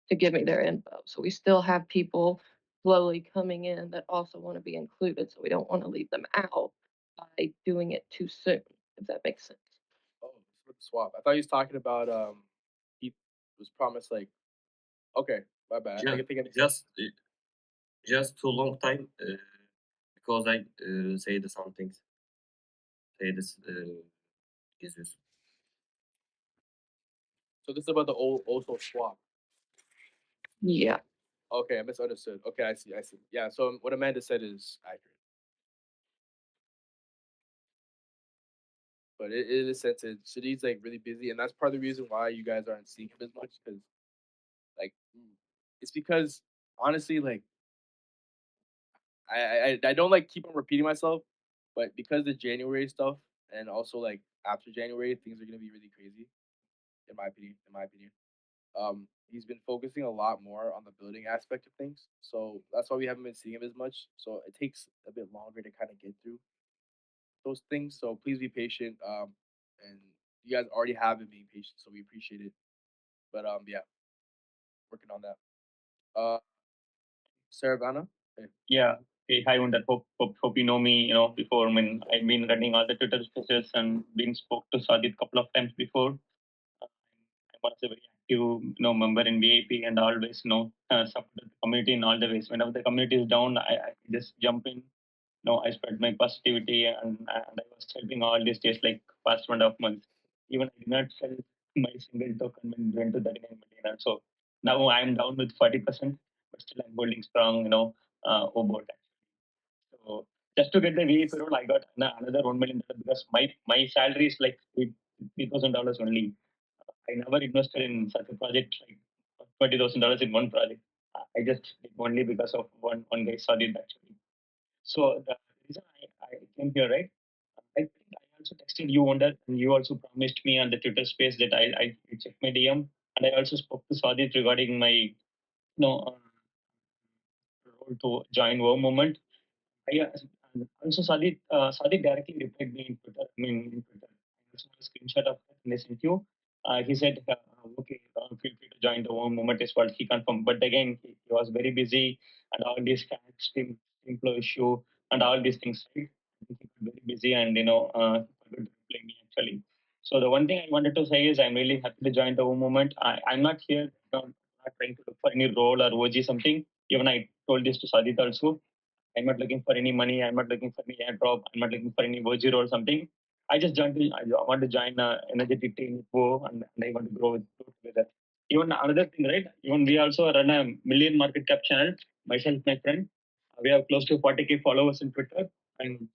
S3: to give me their info. So we still have people slowly coming in that also want to be included. So we don't want to leave them out by doing it too soon, if that makes sense.
S1: Oh, this with the swap. I thought he was talking about he was promised like okay, my bad. I
S5: just
S1: can think of
S5: just too long time, because I say the some things, say this issues.
S1: so this is about the old also swap.
S3: Yeah.
S1: Okay, I misunderstood. Okay, I see. Yeah, so what Amanda said is accurate. but it is sensitive. City's like really busy, and that's part of the reason why you guys aren't seeing him as much because like it's because honestly like I don't like keep on repeating myself, but because the January stuff and also like after January things are gonna be really crazy in my opinion. In my opinion, he's been focusing a lot more on the building aspect of things, so that's why we haven't been seeing him as much. So it takes a bit longer to kind of get through those things. So please be patient. And you guys already have been being patient, so we appreciate it. But yeah, working on that. Saravana. Hey.
S6: Yeah. Hey, hi, Wonder. Hope you know me. Before. I mean, I've been running all the Twitter spaces and been spoke to Sadit couple of times before. I was a very active, member in VIP and always, support the community in all the ways. Whenever the community is down, I just jump in. I spread my positivity and I was helping all these days, like past 1.5 months. Even I did not sell my single token when it went to 39 million. And so now I'm down with 40%, but still I'm holding strong, about that. So just to get the VA role, I got another $1 million because my salary is like $3,000 only. I never invested in such a project like $20,000 in one project. I just did only because of one guy saw it actually. So the reason I came here, right? I think I also texted you on that, and you also promised me on the Twitter space that I check my DM, and I also spoke to Sadit regarding my role to join War Movement. Yeah, and also Sadiq directly replied me in Twitter. I mean, in Twitter. I also have a screenshot of that and I sent you. He said, okay, feel free to join the one moment is what he confirmed. But again, he was very busy and all these steam flow issue and all these things. Right? I think he was very busy and, he forgot to reply me actually. So the one thing I wanted to say is I'm really happy to join the one moment. I'm not here, not trying to look for any role or OG something. Even I told this to Sadit also. I'm not looking for any money. I'm not looking for any airdrop. I'm not looking for any Virgin or something. I just joined. I want to join energetic team with Go, and I want to grow with Go together. Even another thing, right? Even we also run a million market cap channel. Myself, my friend, we have close to 40K followers in Twitter, and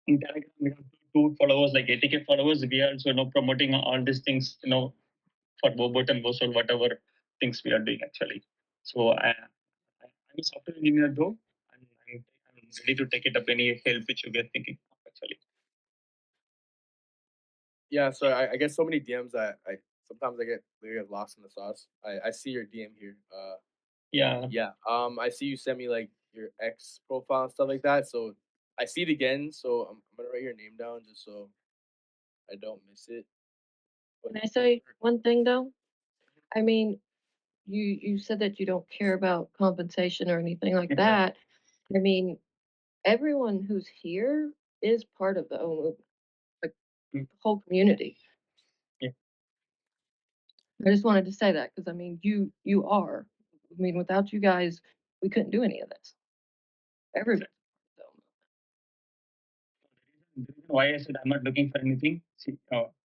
S6: in Telegram we have two followers, like 80K followers. We are also promoting all these things, for Bobot and Bosol, whatever things we are doing actually. So I'm a software engineer though, and I'm ready to take it up any help which you get thinking of actually.
S1: Yeah, so I get so many DMs that I sometimes I get lost in the sauce. I see your DM here.
S6: Yeah.
S1: Yeah. I see you send me like your ex profile and stuff like that. So I see it again. So I'm gonna write your name down just so I don't miss it. But
S3: Can I say one thing though? I mean, you said that you don't care about compensation or anything like that. I mean, everyone who's here is part of the O movement, like the whole community.
S6: Yeah.
S3: I just wanted to say that because I mean, you are. I mean, without you guys, we couldn't do any of this. Everybody.
S6: The reason why I said I'm not looking for anything. See,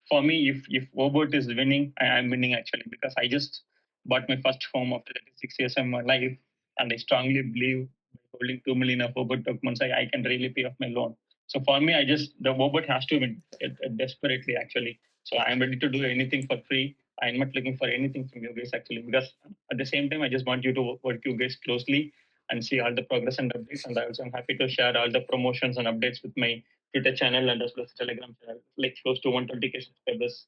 S6: for me, if Obot is winning, I'm winning actually because I just bought my first home after 36 years of my life, and I strongly believe by holding 2 million of Obot documents, I can really pay off my loan. So for me, the Obot has to win desperately actually. So I'm ready to do anything for free. I'm not looking for anything from you guys actually because at the same time, I just want you to work you guys closely and see all the progress and updates. And I also am happy to share all the promotions and updates with my Twitter channel and as well as Telegram channel, like close to 120K subscribers.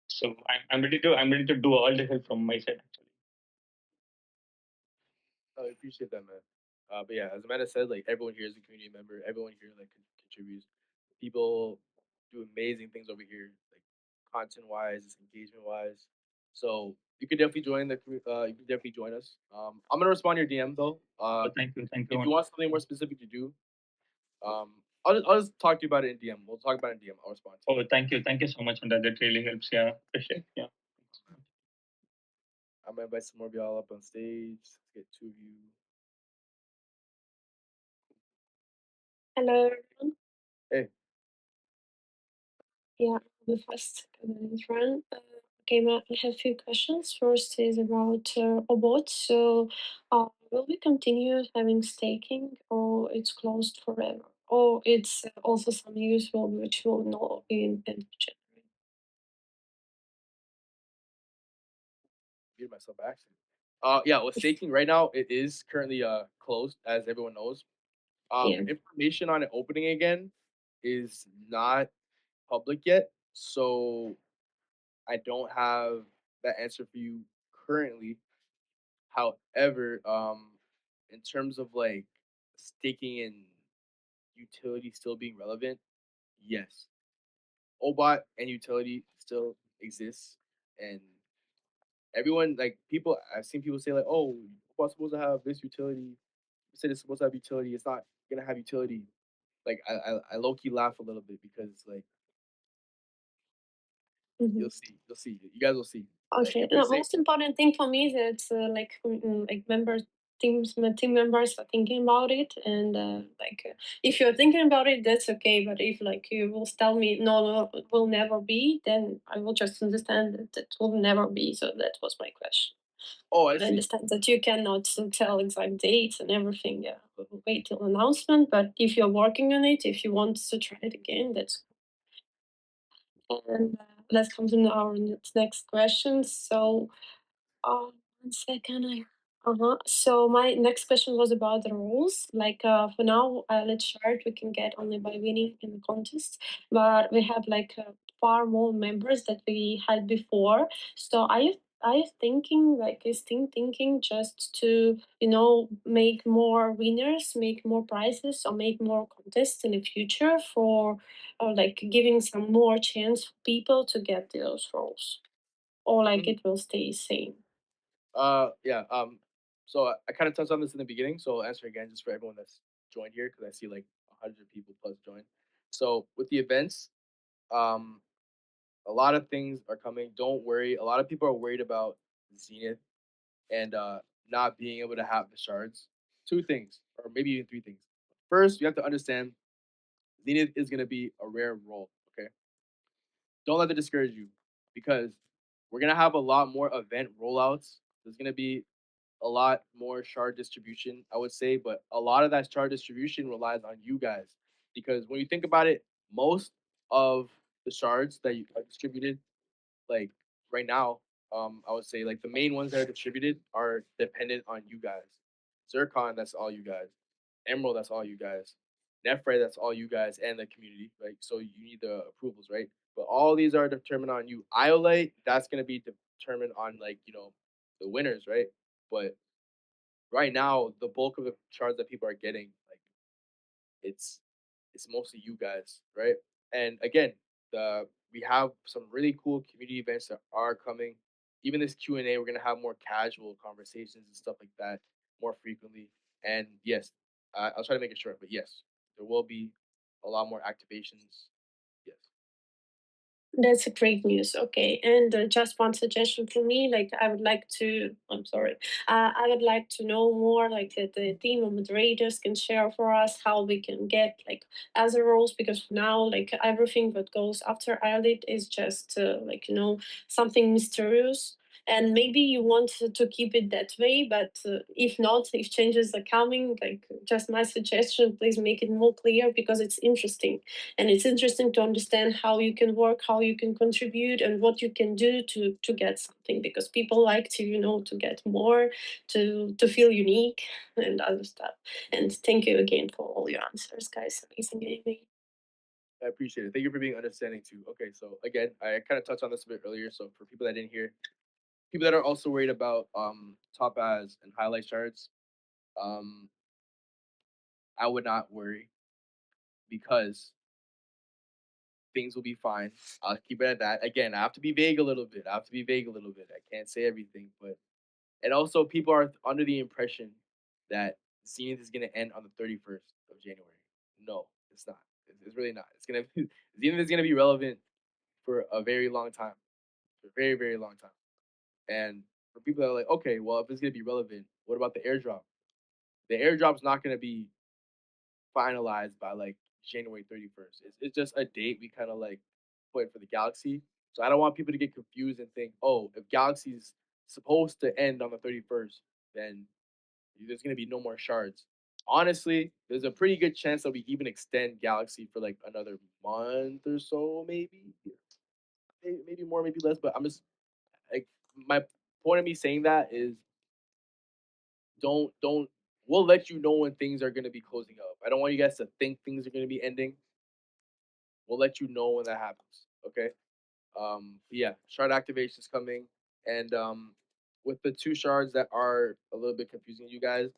S6: So I'm ready to do all the help from my side actually.
S1: I appreciate that, man. But yeah, as Amanda said, like everyone here is a community member. Everyone here like contributes. People do amazing things over here, like content wise, engagement wise. So you could definitely join you could definitely join us. I'm gonna respond to your DM though.
S6: Thank you.
S1: If you want something more specific to do, I'll just talk to you about it in DM. We'll talk about it in DM. I'll respond to you.
S6: Oh, thank you so much, and that really helps. Yeah, appreciate. Yeah.
S1: I'm gonna invite some more of y'all up on stage. Let's get two of you.
S7: Hello, everyone.
S1: Hey.
S7: Yeah, the first run. Okay, I have a few questions. First is about Obot. So, will we continue having staking, or it's closed forever, or it's also some use which will know in January?
S1: muted myself by accident. Yeah, with staking right now, it is currently closed, as everyone knows.
S7: Yeah.
S1: Information on it opening again is not public yet, so I don't have that answer for you currently. However, in terms of like staking and utility still being relevant, yes, OBOT and utility still exists, and everyone like people. I've seen people say like, "Oh, OBOT's supposed to have this utility." You said it's supposed to have utility. It's not gonna have utility. Like I low key laugh a little bit because like
S7: Mhm.
S1: you'll see, you'll see, you guys will see. Like
S7: Okay.
S1: if we
S7: The
S1: say,
S7: most important thing for me is that like members my team members are thinking about it, and if you're thinking about it, that's okay. But if like you will tell me no, it will never be, then I will just understand that it will never be. So that was my question.
S1: "Oh, I
S7: I
S1: see."
S7: understand that you cannot tell exact dates and everything. Yeah, we'll wait till announcement. But if you're working on it, if you want to try it again, that's and let's come to our next question. So, one second. So my next question was about the rules. For now, let's start. We can get only by winning in the contest, but we have far more members that we had before. So are you thinking is thinking just to make more winners, make more prizes, or make more contests in the future for or giving some more chance for people to get those roles, or
S1: Mhm.
S7: it will stay same.
S1: Yeah. So I kind of touched on this in the beginning, so I'll answer again just for everyone that's joined here because I see like 100 people plus join. So with the events, um, a lot of things are coming. Don't worry. A lot of people are worried about Zenith and not being able to have the shards. Two things, or maybe even three things. First, you have to understand Zenith is going to be a rare role. Okay, don't let that discourage you because we're gonna have a lot more event rollouts. There's gonna be a lot more shard distribution, I would say, but a lot of that shard distribution relies on you guys because when you think about it, most of the shards that you are distributed, like right now, I would say like the main ones that are distributed are dependent on you guys. Zircon, that's all you guys. Emerald, that's all you guys. Nephri, that's all you guys and the community, right? So you need the approvals, right? But all these are determined on you. Iolite, that's gonna be determined on like the winners, right? But right now, the bulk of the shards that people are getting, like it's it's mostly you guys, right? And again, the we have some really cool community events that are coming. Even this Q&A, we're gonna have more casual conversations and stuff like that more frequently. And yes, I'll try to make it short, but yes, there will be a lot more activations. Yes.
S7: That's a great news. Okay, and just one suggestion for me, I would like to. I'm sorry. I would like to know more, the team of moderators can share for us how we can get other roles, because now everything that goes after Eyelid is just something mysterious. And maybe you want to keep it that way, but if not, if changes are coming, just my suggestion, please make it more clear, because it's interesting, and it's interesting to understand how you can work, how you can contribute, and what you can do to get something, because people like to to get more, to feel unique and other stuff. And thank you again for all your answers, guys. Amazing, amazing.
S1: I appreciate it. Thank you for being understanding too. Okay, so again, I kind of touched on this a bit earlier. So for people that didn't hear, people that are also worried about top ads and highlight charts, um, I would not worry because things will be fine. I'll keep it at that. Again, I have to be vague a little bit. I have to be vague a little bit. I can't say everything, but and also people are under the impression that Zenith is gonna end on the 31st of January. No, it's not. It's really not. It's gonna Zenith is gonna be relevant for a very long time, for a very very long time. And for people that are like, okay, well, if it's gonna be relevant, what about the airdrop? The airdrop's not gonna be finalized by like January 31st. It's just a date we kind of like put for the Galaxy. So I don't want people to get confused and think, oh, if Galaxy's supposed to end on the 31st, then there's gonna be no more shards. Honestly, there's a pretty good chance that we even extend Galaxy for like another month or so, maybe more, maybe less. But I'm just like my point of me saying that is don't we'll let you know when things are gonna be closing up. I don't want you guys to think things are gonna be ending. We'll let you know when that happens. Okay. Yeah, shard activation's coming, and with the two shards that are a little bit confusing you guys,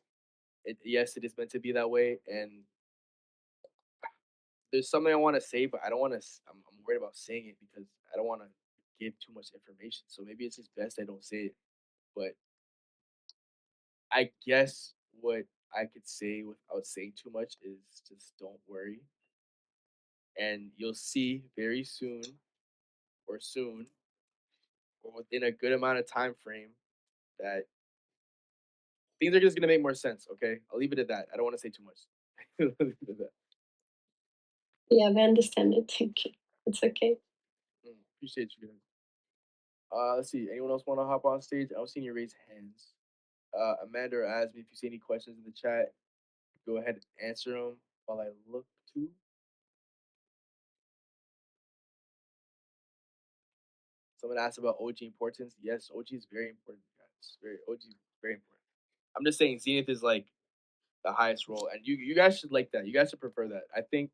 S1: yes, it is meant to be that way, and there's something I want to say, but I don't want to. I'm worried about saying it because I don't want to give too much information. So maybe it's just best I don't say it. But I guess what I could say without saying too much is just don't worry, and you'll see very soon, or soon, or within a good amount of time frame that things are just gonna make more sense. Okay, I'll leave it at that. I don't want to say too much. I'll leave it at that.
S7: Yeah, we understand it. Thank you. It's okay.
S1: Appreciate you guys. Let's see. Anyone else want to hop on stage? I don't see any raised hands. Amanda or Asmi, if you see any questions in the chat, go ahead and answer them while I look too. Someone asked about OG importance. Yes, OG is very important, guys. Very OG is very important. I'm just saying Zenith is like the highest role, and you guys should like that. You guys should prefer that. I think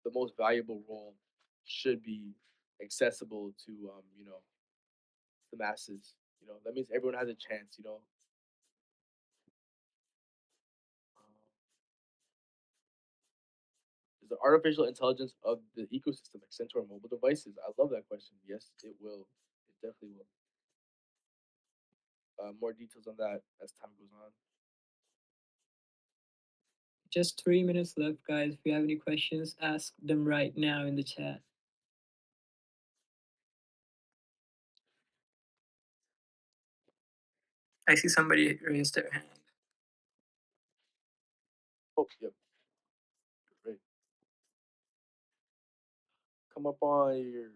S1: the most valuable role should be accessible to the masses. That means everyone has a chance. Is the artificial intelligence of the ecosystem extend to our mobile devices? I love that question. Yes, it will. It definitely will. More details on that as time goes on.
S2: Just 3 minutes left, guys. If you have any questions, ask them right now in the chat. I see somebody raised their hand.
S1: Oh, yep. Great. Come up on here.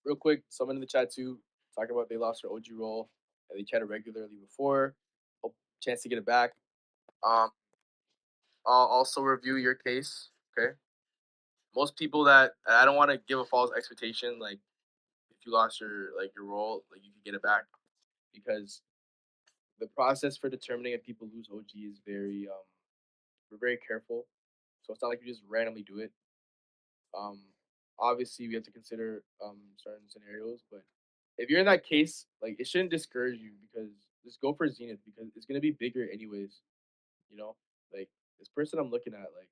S1: Real quick, someone in the chat too talking about they lost their OG role and they chatted regularly before. Hope chance to get it back. Um, I'll also review your case. Okay. Most people that I don't want to give a false expectation, like if you lost your role, like you can get it back because the process for determining if people lose OG is very we're very careful. So it's not like you just randomly do it. Um, Obviously we have to consider certain scenarios, but if you're in that case, like it shouldn't discourage you because just go for Zenith because it's gonna be bigger anyways. You know, like this person I'm looking at, like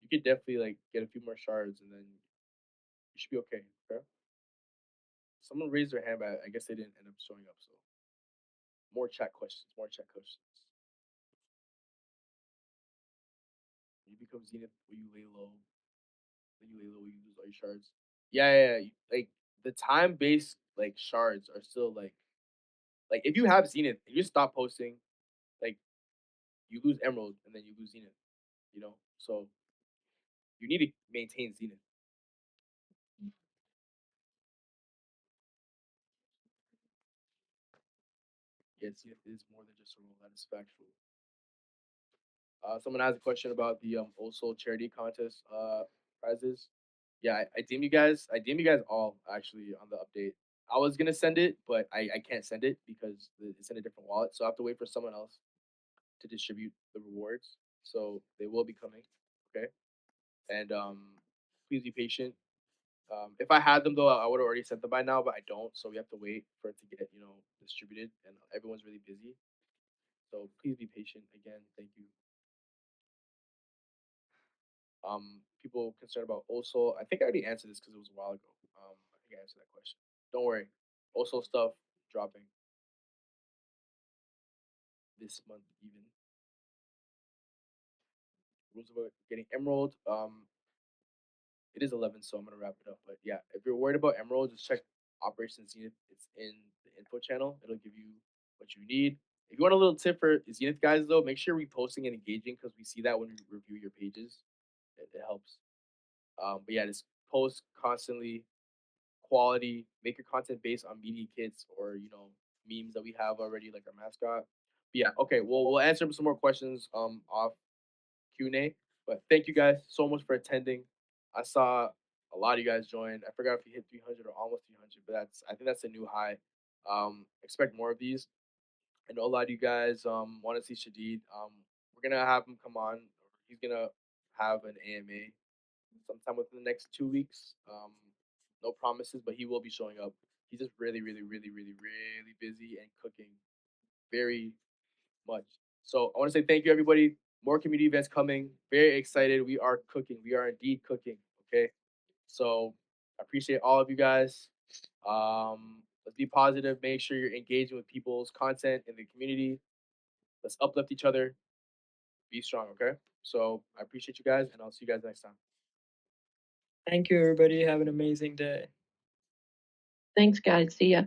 S1: you could definitely like get a few more shards and then you should be okay. Okay. Someone raised their hand, but I guess they didn't end up showing up. So more chat questions. More chat questions. You become Zenith, will you lay low? Then you lay low, you lose all your shards. Yeah. Like the time based like shards are still like if you have Zenith, and you stop posting, like you lose Emerald and then you lose Zenith. So you need to maintain Zenith. Yeah, Zenith is more than just a role. That is factual. Someone has a question about the OSOL charity contest prizes. Yeah, I DM you guys. I DM you guys all actually on the update. I was gonna send it, but I can't send it because it's in a different wallet. So I have to wait for someone else to distribute the rewards. So they will be coming. Okay, and please be patient. If I had them though, I would have already sent them by now, but I don't. So we have to wait for it to get distributed, and everyone's really busy. So please be patient. Again, thank you. People concerned about OSO. I think I already answered this because it was a while ago. I think I answered that question. Don't worry. OSO stuff dropping this month even. Rules about getting Emerald. It is 11, so I'm gonna wrap it up. But yeah, if you're worried about Emerald, just check Operation Zenith. It's in the info channel. It'll give you what you need. If you want a little tip for Zenith guys though, make sure reposting and engaging because we see that when we review your pages. It helps. But yeah, just post constantly, quality, make your content based on media kits or memes that we have already, like our mascot. But yeah, okay. We'll answer some more questions off Q&A. But thank you guys so much for attending. I saw a lot of you guys join. I forgot if we hit 300 or almost 300, but I think that's a new high. Expect more of these. I know a lot of you guys want to see Shadid. We're gonna have him come on. He's gonna have an AMA sometime within the next 2 weeks. No promises, but he will be showing up. He's just really, really, really, really, really busy and cooking very much. So I want to say thank you, everybody. More community events coming. Very excited. We are cooking. We are indeed cooking. Okay. So I appreciate all of you guys. Let's be positive. Make sure you're engaging with people's content in the community. Let's uplift each other. Be strong. Okay. So I appreciate you guys, and I'll see you guys next time.
S2: Thank you, everybody. Have an amazing day.
S3: Thanks, guys. See ya.